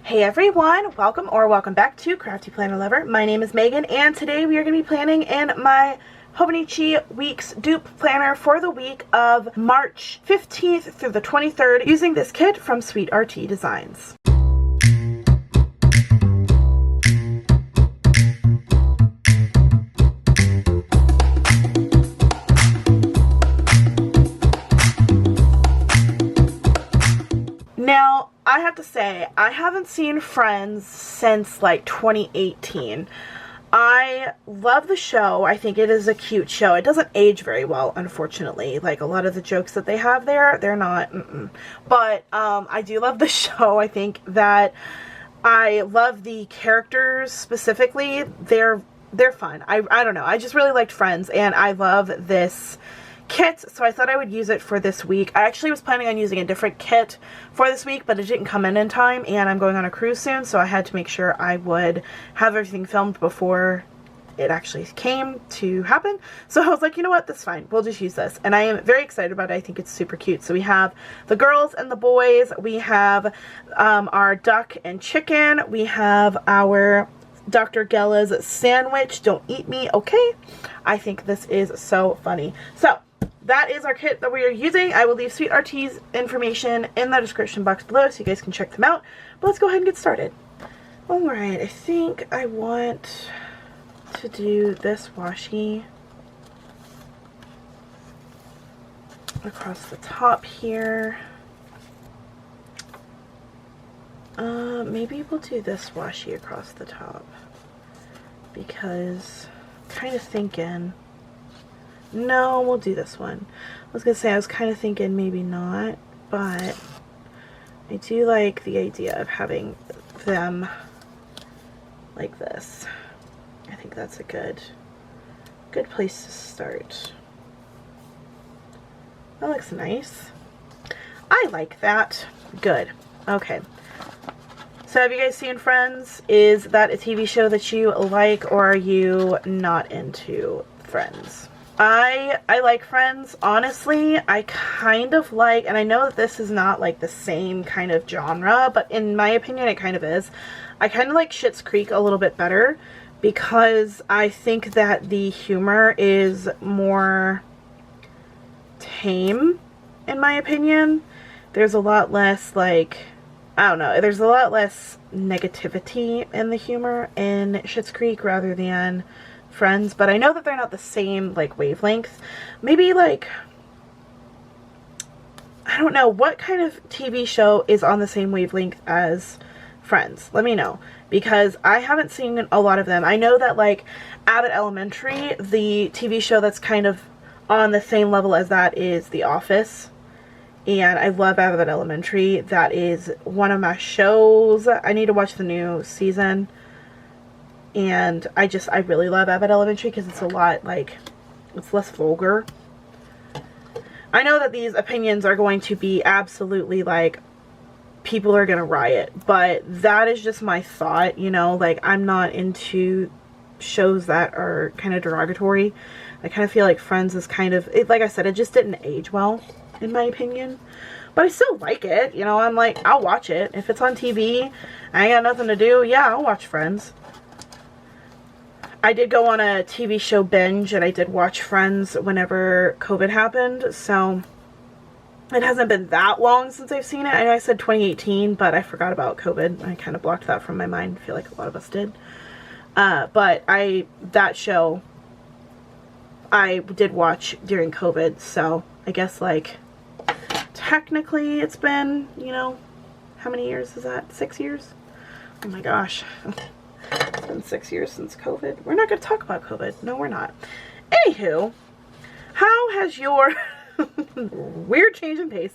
Hey everyone, welcome back to CraftyPlannerLovR. My name is Megan and today we are going to be planning in my Hobonichi Weeks dupe planner for the week of March 15th through the 23rd using this kit from SweetRTDesigns. Now, I have to say, I haven't seen Friends since like 2018. I love the show. I think it is a cute show. It doesn't age very well, unfortunately. Like, a lot of the jokes that they have there, they're not, But, I do love the show. I think that I love the characters specifically. They're fun. I don't know. I just really liked Friends, and I love this kit, so I thought I would use it for this week. I actually was planning on using a different kit for this week, but it didn't come in time, and I'm going on a cruise soon, so I had to make sure I would have everything filmed before it actually came to happen. So I was like, you know what, that's fine. We'll just use this, and I am very excited about it. I think it's super cute. So we have the girls and the boys. We have our duck and chicken. We have our Dr. Gella's sandwich. Don't eat me, okay? I think this is so funny. So that is our kit that we are using. I will leave SweetRT's information in the description box below so you guys can check them out. But let's go ahead and get started. Alright, I think I want to do this washi across the top here. Maybe we'll do this washi across the top because I'm kind of thinking, no, we'll do this one. I was gonna say, I was kind of thinking maybe not, but I do like the idea of having them like this. I think that's a good place to start. That looks nice. I like that. Good. Okay. So have you guys seen Friends? Is that a TV show that you like, or are you not into Friends? I like Friends. Honestly, I kind of like, and I know that this is not like the same kind of genre, but in my opinion it kind of is. I kind of like Schitt's Creek a little bit better because I think that the humor is more tame, in my opinion. There's a lot less, like, I don't know, there's a lot less negativity in the humor in Schitt's Creek rather than Friends, but I know that they're not the same, like, wavelength. Maybe, like, I don't know, what kind of TV show is on the same wavelength as Friends? Let me know, because I haven't seen a lot of them. I know that, like, Abbott Elementary, the TV show that's kind of on the same level as that is The Office. And I love Abbott Elementary. That is one of my shows. I need to watch the new season. And I really love Abbott Elementary because it's a lot, like, it's less vulgar. I know that these opinions are going to be absolutely, like, people are going to riot. But that is just my thought, you know. Like, I'm not into shows that are kind of derogatory. I kind of feel like Friends is kind of, like I said, it just didn't age well, in my opinion. But I still like it, you know. I'm like, I'll watch it. If it's on TV, I ain't got nothing to do, yeah, I'll watch Friends. I did go on a TV show binge, and I did watch Friends whenever COVID happened, so it hasn't been that long since I've seen it. I know I said 2018, but I forgot about COVID. I kind of blocked that from my mind. I feel like a lot of us did. But that show I did watch during COVID, so I guess, like, technically it's been, you know, how many years is that? 6 years? Oh my gosh. It's been 6 years since COVID. We're not going to talk about COVID. No, we're not. Anywho, how has your weird change in pace?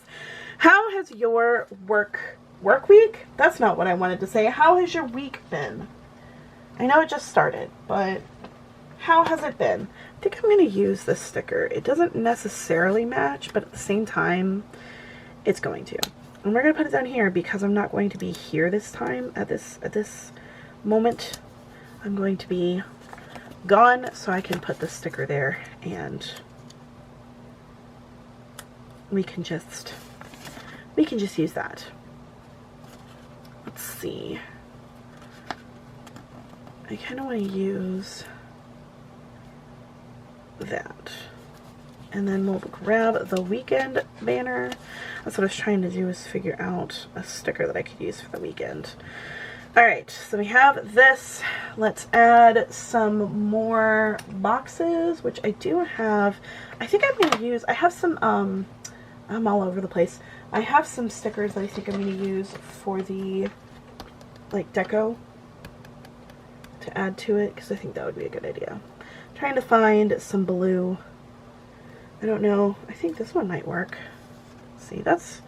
How has your work week? That's not what I wanted to say. How has your week been? I know it just started, but how has it been? I think I'm going to use this sticker. It doesn't necessarily match, but at the same time, it's going to. And we're going to put it down here because I'm not going to be here this time at this moment. I'm going to be gone, so I can put the sticker there and we can just use that. let's see. I kind of want to use that. And then we'll grab the weekend banner. That's what I was trying to do, is figure out a sticker that I could use for the weekend. Alright, so we have this. Let's add some more boxes, which I do have. I think I'm going to use, I have some, I'm all over the place. I have some stickers that I think I'm going to use for the, like, deco to add to it, because I think that would be a good idea. I'm trying to find some blue. I don't know. I think this one might work. Let's see, that's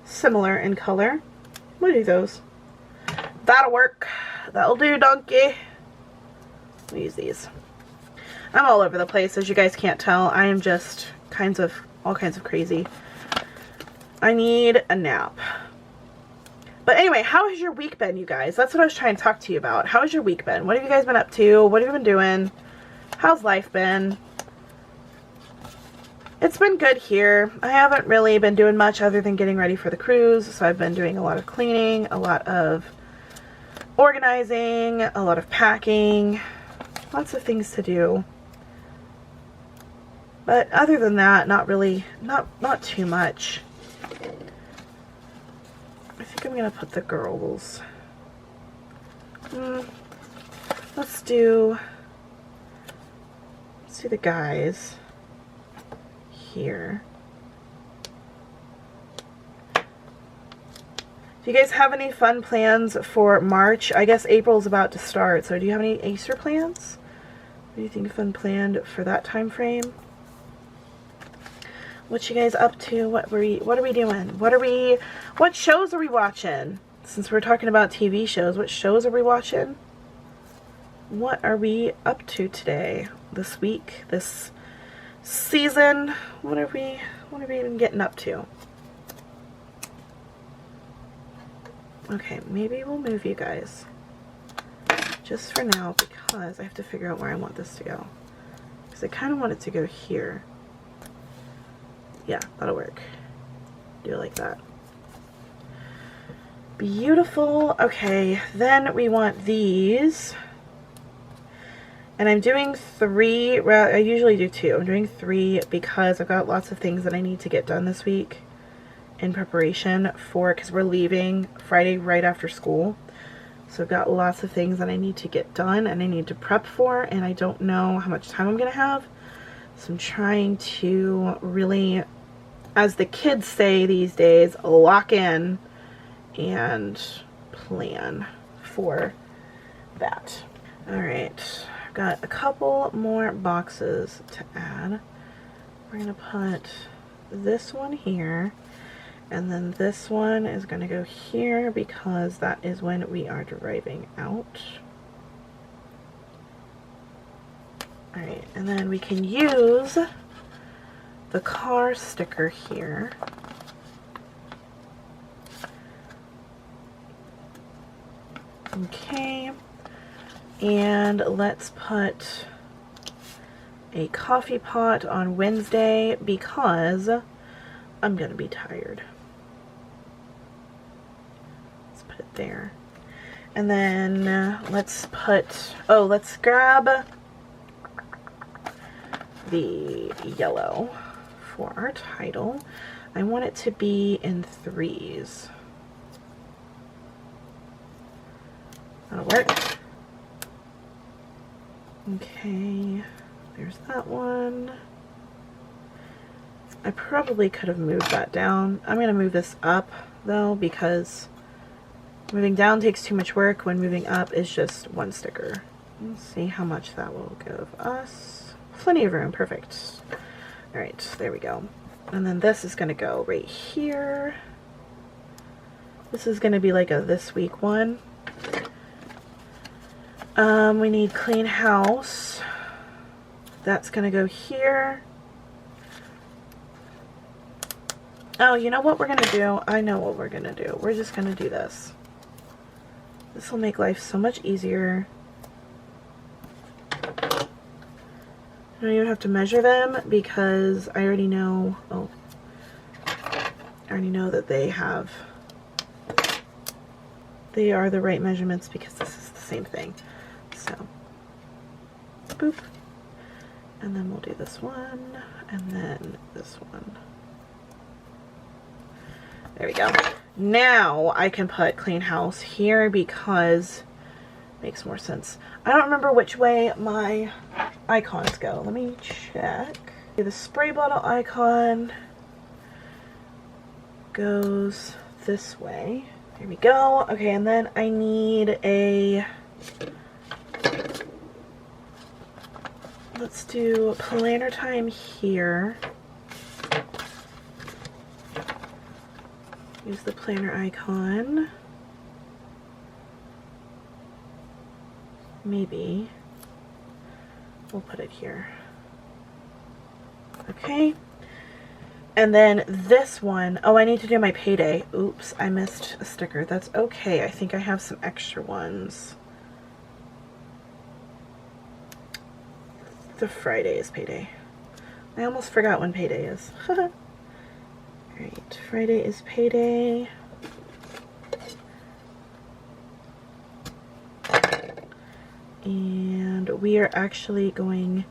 similar in color. We'll do those. That'll work. That'll do, donkey. We'll use these. I'm all over the place, as you guys can't tell. I am just all kinds of crazy. I need a nap. But anyway, how has your week been, you guys? That's what I was trying to talk to you about. How has your week been? What have you guys been up to? What have you been doing? How's life been? It's been good here. I haven't really been doing much other than getting ready for the cruise. So I've been doing a lot of cleaning, a lot of organizing, a lot of packing, lots of things to do. But other than that, not really, not too much. I think I'm gonna put the girls. Let's do the guys here. Do you guys have any fun plans for March? I guess April's about to start, so do you have any Easter plans? Anything fun planned for that time frame? What you guys up to? What are we doing? What shows are we watching? Since we're talking about TV shows, what shows are we watching? What are we up to today? This week? This season? What are we even getting up to? Okay, maybe we'll move you guys just for now, because I have to figure out where I want this to go, because I kind of want it to go here. Yeah, that'll work. Do it like that. Beautiful. Okay, then we want these. And I'm doing 3, well, I usually do 2. I'm doing 3 because I've got lots of things that I need to get done this week in preparation for, because we're leaving Friday right after school. So I've got lots of things that I need to get done and I need to prep for, and I don't know how much time I'm going to have. So I'm trying to really, as the kids say these days, lock in and plan for that. Alright. Got a couple more boxes to add. We're gonna put this one here, and then this one is gonna go here because that is when we are driving out. Alright, and then we can use the car sticker here. Okay. And let's put a coffee pot on Wednesday because I'm going to be tired. Let's put it there. And then let's grab the yellow for our title. I want it to be in 3s. That'll work. Okay, there's that one. I probably could have moved that down. I'm going to move this up, though, because moving down takes too much work when moving up is just 1 sticker. Let's see how much that will give us. Plenty of room, perfect. Alright, there we go. And then this is going to go right here. This is going to be like a this week one. We need clean house. That's gonna go here. Oh, you know what we're gonna do? I know what we're gonna do. We're just gonna do this. This will make life so much easier. I don't even have to measure them because I already know, I already know that they they are the right measurements because this is the same thing. So, boop. And then we'll do this one, and then this one. There we go. Now I can put clean house here because it makes more sense. I don't remember which way my icons go. Let me check. Okay, the spray bottle icon goes this way. There we go. Okay, and then I need a... Let's do planner time here. Use the planner icon. Maybe. We'll put it here. Okay. And then this one, oh, I need to do my payday. Oops, I missed a sticker. That's okay. I think I have some extra ones. The Friday is payday. I almost forgot when payday is. Alright, Friday is payday. And we are actually going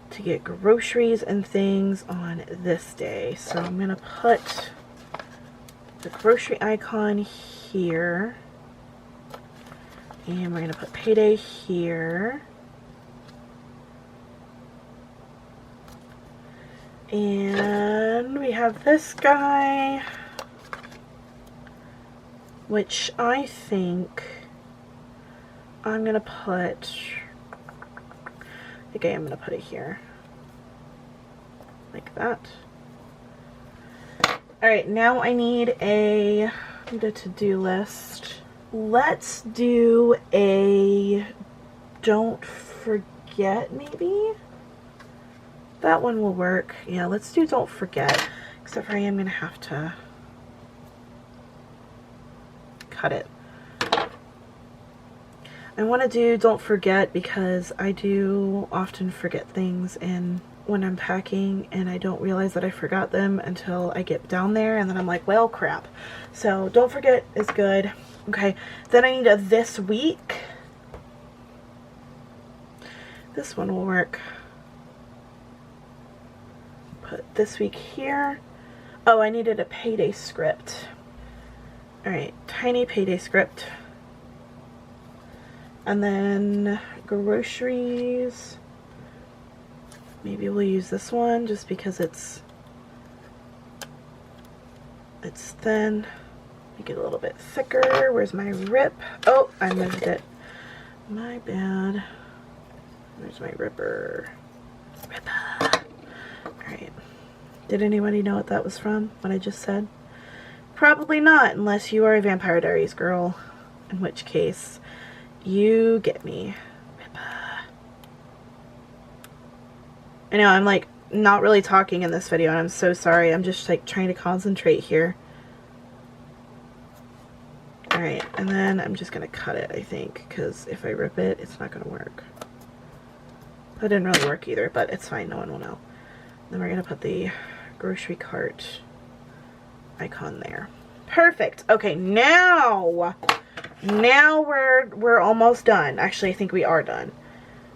to get groceries and things on this day. So I'm going to put the grocery icon here. And we're going to put payday here. And we have this guy, which I think I'm going to put, okay, I'm going to put it here, like that. Alright, now I need a to-do list. Let's do a don't forget, maybe? That one will work. Yeah, let's do don't forget. Except for I am going to have to cut it. I want to do don't forget because I do often forget things when I'm packing, and I don't realize that I forgot them until I get down there, and then I'm like, well, crap. So don't forget is good. Okay, then I need a this week. This one will work. Put this week here. Oh, I needed a payday script. Alright, tiny payday script. And then groceries. Maybe we'll use this one just because it's thin. Make it a little bit thicker. Where's my rip? Oh, I moved it. My bad. Where's my ripper? Ripper. Alright. Did anybody know what that was from? What I just said? Probably not, unless you are a Vampire Diaries girl. In which case, you get me. I know, I'm like not really talking in this video, and I'm so sorry. I'm just like trying to concentrate here. Alright, and then I'm just gonna cut it, I think, because if I rip it, it's not gonna work. That didn't really work either, but it's fine, no one will know. Then we're gonna put the grocery cart icon there. Perfect. Okay, now we're almost done. Actually, I think we are done.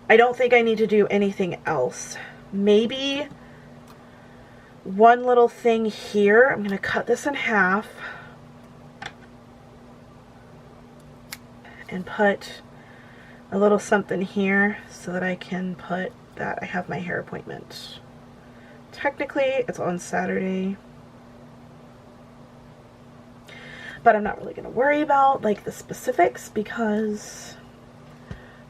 I don't think I need to do anything else. Maybe one little thing here. I'm gonna cut this in half and put a little something here so that I can put that I have my hair appointment. Technically, it's on Saturday, but I'm not really going to worry about like the specifics because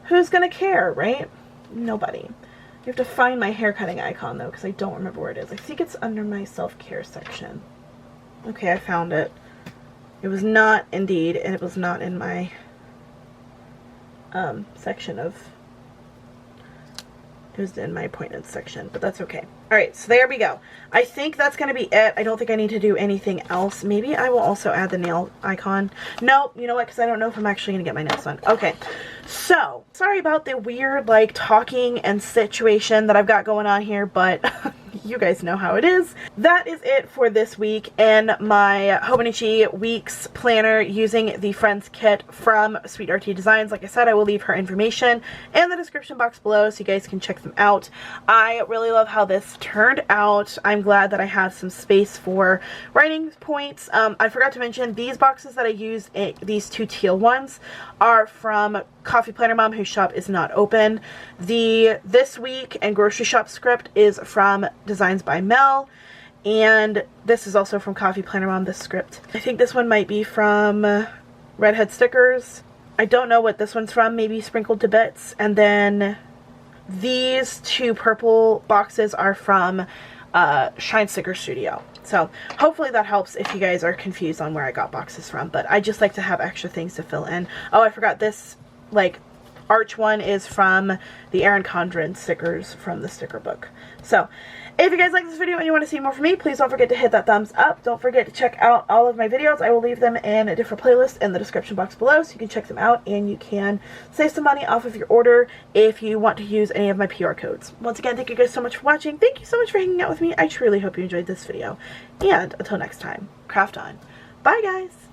who's going to care, right? Nobody. You have to find my hair cutting icon though, because I don't remember where it is. I think it's under my self-care section. Okay, I found it. It was not indeed, and it was not in my section of, it was in my appointments section, but that's okay. Alright, so there we go. I think that's going to be it. I don't think I need to do anything else. Maybe I will also add the nail icon. Nope, you know what, because I don't know if I'm actually going to get my nails done. Okay, so, sorry about the weird, like, talking and situation that I've got going on here, but You guys know how it is. That is it for this week and my Hobonichi Weeks planner using the Friends kit from SweetRTDesigns. Like I said, I will leave her information in the description box below so you guys can check them out. I really love how this turned out. I'm glad that I have some space for writing points. I forgot to mention these boxes that I used, these two teal ones, are from Coffee Planner Mom, whose shop is not open. The This Week and Grocery Shop script is from Designs by Mel, and this is also from Coffee Planner Mom, this script. I think this one might be from Redhead Stickers. I don't know what this one's from, maybe Sprinkled to Bits. And then these two purple boxes are from Shine Sticker Studio. So hopefully that helps if you guys are confused on where I got boxes from, but I just like to have extra things to fill in. Oh, I forgot this, like, Arch one is from the Erin Condren stickers from the sticker book. So if you guys like this video and you want to see more from me, please don't forget to hit that thumbs up. Don't forget to check out all of my videos. I will leave them in a different playlist in the description box below, so you can check them out and you can save some money off of your order if you want to use any of my PR codes. Once again, thank you guys so much for watching. Thank you so much for hanging out with me. I truly hope you enjoyed this video. And until next time, craft on. Bye guys!